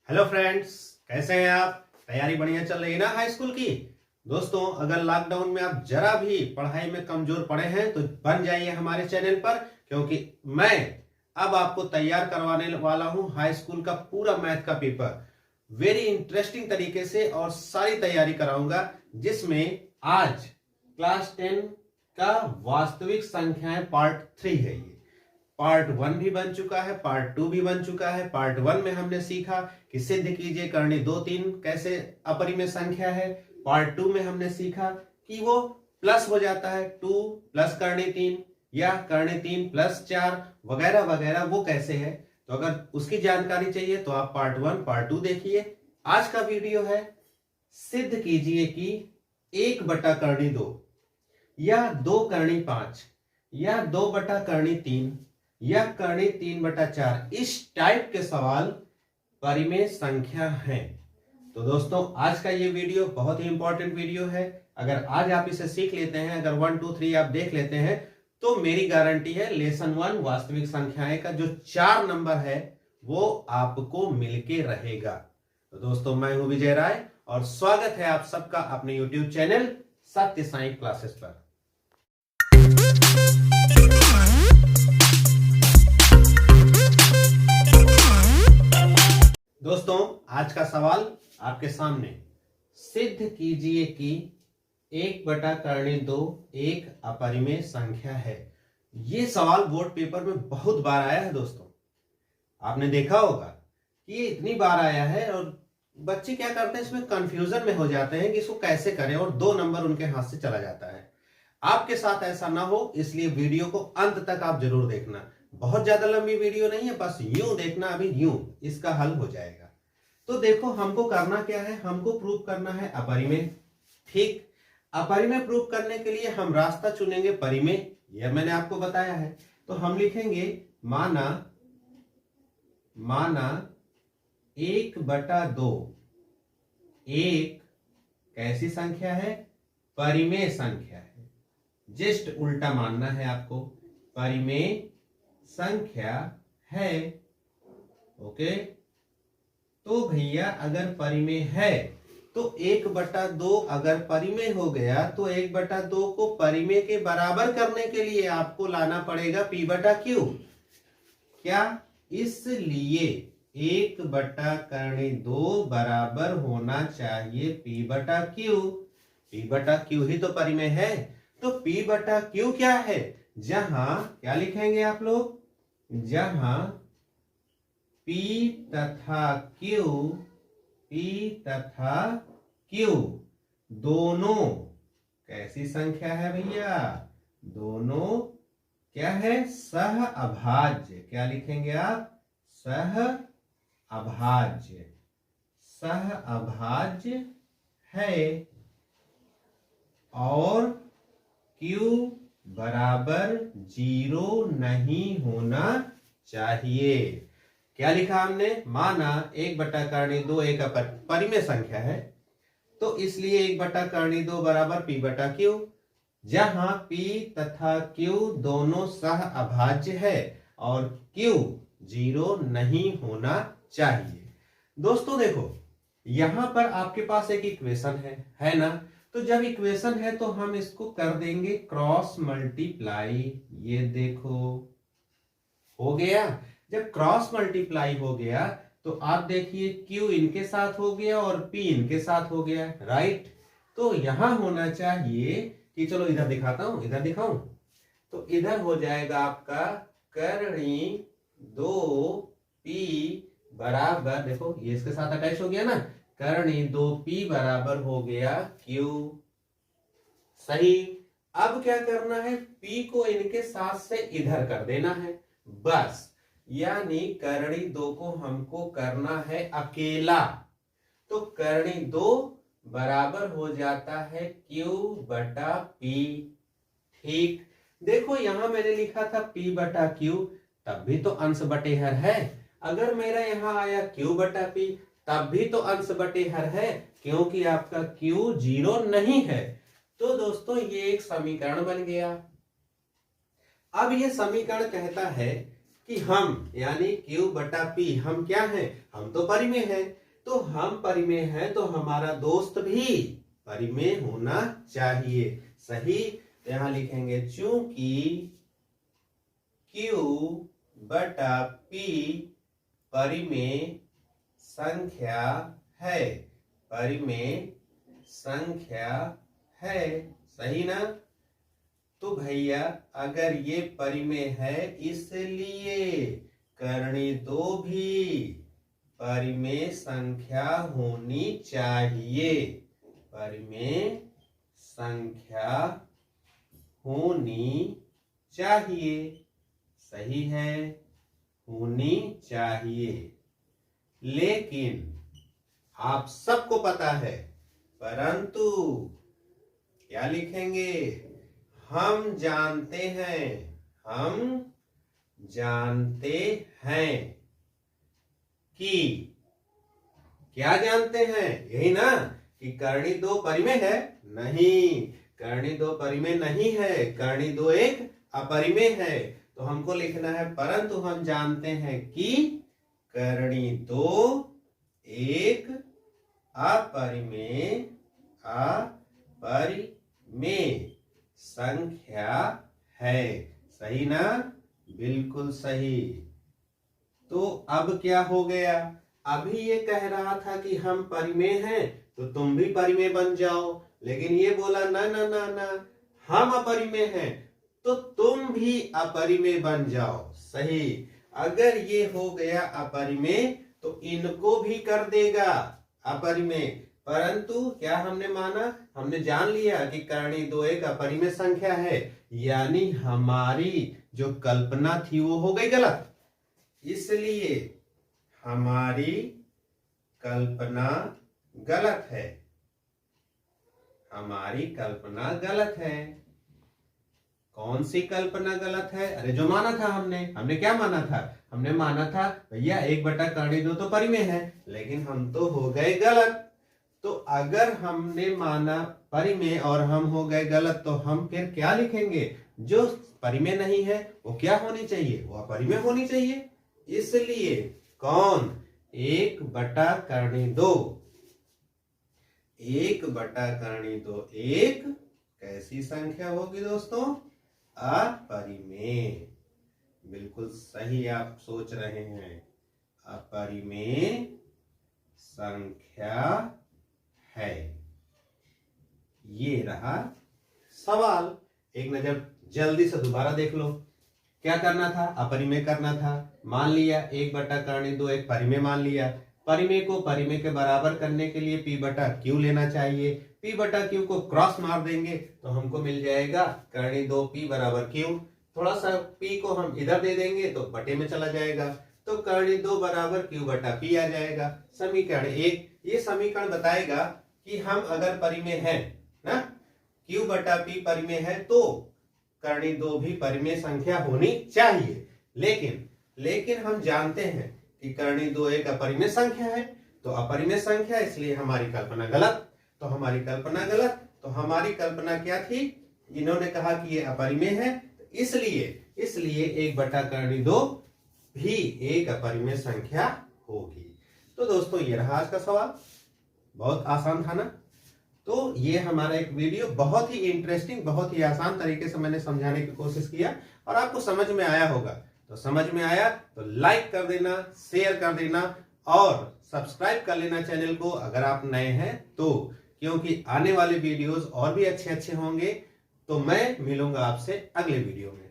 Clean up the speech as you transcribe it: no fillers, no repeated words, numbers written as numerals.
Hello friends, कैसे हैं आप? तैयारी बढ़िया चल रही है ना हाई स्कूल की? दोस्तों, अगर लॉकडाउन में आप जरा भी पढ़ाई में कमजोर पड़े हैं तो बन जाइए हमारे चैनल पर, क्योंकि मैं अब आपको तैयार करवाने वाला हूं हाई स्कूल का पूरा मैथ का पेपर वेरी इंटरेस्टिंग तरीके से और सारी तैयारी कराऊंगा, जिसमें आज क्लास 10 का वास्तविक संख्याएं पार्ट 3 है। ये पार्ट 1 भी बन चुका है, पार्ट 2 भी बन चुका है। पार्ट 1 में हमने सीखा कि सिद्ध कीजिए करनी 2 3 कैसे अपरिमेय संख्या है। पार्ट 2 में हमने सीखा कि वो प्लस हो जाता है 2 प्लस करनी 3 या करनी 3 प्लस 4 वगैरह वगैरह, वो कैसे है। तो अगर उसकी जानकारी चाहिए तो आप पार्ट 1 पार्ट 2 देखिए। आज का वीडियो है सिद्ध कीजिए कि 1 बटा करनी 2 या 2 करनी 5 या 2 बटा करनी 3 या करनी 3 बटा 4, इस टाइप के सवाल परिमेय संख्या है। तो दोस्तों, आज का ये वीडियो बहुत ही इंपॉर्टेंट वीडियो है। अगर आज आप इसे सीख लेते हैं, अगर 1 2 3 आप देख लेते हैं, तो मेरी गारंटी है लेसन 1 वास्तविक संख्याएं का जो 4 नंबर है वो आपको मिलके रहेगा। तो दोस्तों, मैं हूं विजय राय और स्वागत है आप सबका अपने YouTube चैनल सत्य साई क्लासेस पर। दोस्तों, आज का सवाल आपके सामने, सिद्ध कीजिए कि 1 बटा करनी 2 एक अपरिमेय संख्या है। ये सवाल बोर्ड पेपर में बहुत बार आया है दोस्तों। आपने देखा होगा कि ये इतनी बार आया है और बच्चे क्या करते हैं, इसमें कंफ्यूजन में हो जाते हैं कि इसको कैसे करें और 2 नंबर उनके हाथ से चला जाता है। आपके साथ ऐसा ना हो, इसलिए वीडियो को अंत तक आप जरूर देखना। बहुत ज्यादा लंबी वीडियो नहीं है, बस यूं देखना, अभी यूं इसका हल हो जाएगा। तो देखो, हमको करना क्या है, हमको प्रूव करना है अपरिमेय। ठीक, अपरिमेय प्रूव करने के लिए हम रास्ता चुनेंगे परिमेय, यह मैंने आपको बताया है। तो हम लिखेंगे माना 1 बटा 2 एक कैसी संख्या है? परिमेय संख्या है। जस्ट उल्टा मानना है आपको, परिमेय संख्या है। ओके, तो भैया अगर परिमेय है तो 1 बटा 2 अगर परिमेय हो गया तो 1 बटा 2 को परिमेय के बराबर करने के लिए आपको लाना पड़ेगा p बटा क्यू। क्या? इसलिए 1 बटा करनी 2 बराबर होना चाहिए p बटा क्यू। p बटा क्यू ही तो परिमेय है। तो p बटा क्यू क्या है? जहां क्या लिखेंगे आप लोग? जहां P तथा Q दोनों कैसी संख्या है भैया? दोनों क्या है? सह अभाज्य। क्या लिखेंगे आप? सह अभाज्य। सह अभाज्य है और Q बराबर 0 नहीं होना चाहिए। क्या लिखा हमने? माना 1 बटा करनी 2 एक परिमेय संख्या है, तो इसलिए 1 बटा करनी 2 बराबर p बटा q, जहां p तथा q दोनों सह अभाज्य है और q 0 नहीं होना चाहिए। दोस्तों देखो, यहां पर आपके पास एक इक्वेशन है ना? तो जब इक्वेशन है तो हम इसको कर देंगे क्रॉस मल्टीप्लाई। ये देखो, हो गया। जब क्रॉस मल्टीप्लाई हो गया तो आप देखिए Q इनके साथ हो गया और P इनके साथ हो गया, राइट? तो यहां होना चाहिए कि, चलो इधर दिखाता हूं, इधर दिखाऊं, तो इधर हो जाएगा आपका करनी 2P बराबर, देखो ये इसके साथ अटैच हो गया ना, करनी 2P बराबर हो गया Q। सही। अब क्या करना है? P को इनके साथ से इधर कर देना है, बस। यानी करनी 2 को हमको करना है अकेला। तो करनी 2 बराबर हो जाता है Q बटा P। ठीक, देखो यहां मैंने लिखा था P बटा Q, तब भी तो अंश बटेहर है। अगर मेरा यहां आया Q बटा P, तब भी तो अंश बटेहर है, क्योंकि आपका Q 0 नहीं है। तो दोस्तों, ये एक समीकरण बन गया। अब ये समीकरण कहता है कि हम यानी Q बटा P हम क्या हैं? हम तो परिमेय हैं। तो हम परिमेय हैं तो हमारा दोस्त भी परिमेय होना चाहिए। सही। तो यहां लिखेंगे चूंकि Q बटा P परिमेय संख्या है। परिमेय संख्या है। सही ना? तो भैया अगर ये परिमेय है इसलिए करणी 2 भी परिमेय संख्या होनी चाहिए। परिमेय संख्या होनी चाहिए। सही है, होनी चाहिए। लेकिन आप सबको पता है, परंतु क्या लिखेंगे? हम जानते हैं। हम जानते हैं कि क्या जानते हैं? यही ना कि करणी 2 परिमेय है? नहीं, करणी 2 परिमेय नहीं है। करणी 2 एक अपरिमेय है। तो हमको लिखना है परंतु हम जानते हैं कि करणी 2 एक अपरिमेय संख्या है। सही ना? बिल्कुल सही। तो अब क्या हो गया? अभी ये कह रहा था कि हम परिमेय हैं तो तुम भी परिमेय बन जाओ, लेकिन ये बोला ना ना ना ना, हम अपरिमेय हैं तो तुम भी अपरिमेय बन जाओ। सही। अगर ये हो गया अपरिमेय तो इनको भी कर देगा अपरिमेय। परंतु क्या हमने माना? हमने जान लिया कि करणी 2 एक अपरिमेय संख्या है, यानी हमारी जो कल्पना थी वो हो गई गलत। इसलिए हमारी कल्पना गलत है। हमारी कल्पना गलत है। कौन सी कल्पना गलत है? अरे जो माना था हमने क्या माना था? हमने माना था भैया 1 बटा करणी 2 तो परिमेय है, लेकिन हम तो हो गए गलत। तो अगर हमने माना परिमेय और हम हो गए गलत तो हम फिर क्या लिखेंगे? जो परिमेय नहीं है वो क्या होनी चाहिए? वो अपरिमेय होनी चाहिए। इसलिए कौन? 1 बटा करणी 2। 1 बटा करणी 2 एक कैसी संख्या होगी दोस्तों? अपरिमेय। बिल्कुल सही आप सोच रहे हैं। अपरिमेय संख्या है। ये रहा सवाल। एक नजर जल्दी से दोबारा देख लो। क्या करना था? अपरिमेय करना था। मान लिया 1 बटा करणी 2 एक परिमेय मान लिया। परिमेय को परिमेय के बराबर करने के लिए P बटा Q लेना चाहिए। P बटा Q को क्रॉस मार देंगे तो हमको मिल जाएगा करणी 2 P बराबर Q। थोड़ा सा P को हम इधर दे देंगे तो बटे में चला जाएगा, तो करणी 2 बराबर Q बटा P आ जाएगा। समीकरण 1। ये समीकरण बताएगा कि हम अगर परिमेय हैं ना, Q बटा P परिमेय है तो करणी 2 भी परिमेय संख्या होनी चाहिए। लेकिन हम जानते हैं कि करणी 2 एक अपरिमेय संख्या है। तो अपरिमेय संख्या इसलिए हमारी कल्पना गलत। तो हमारी कल्पना गलत। तो हमारी कल्पना क्या थी? इन्होंने कहा कि ये अपरिमेय है, इसलिए 1 बटा करणी 2 भी एक अपरिमेय संख्या होगी। तो दोस्तों ये रहा आज का सवाल। बहुत आसान था ना? तो ये हमारा एक वीडियो बहुत ही इंटरेस्टिंग, बहुत ही आसान तरीके से मैंने समझाने की कोशिश किया और आपको समझ में आया होगा। तो समझ में आया तो लाइक कर देना, शेयर कर देना और सब्सक्राइब कर लेना चैनल को अगर आप नए हैं तो, क्योंकि आने वाले वीडियोस और भी अच्छे होंगे। तो मैं मिलूंगा आपसे अगले वीडियो में।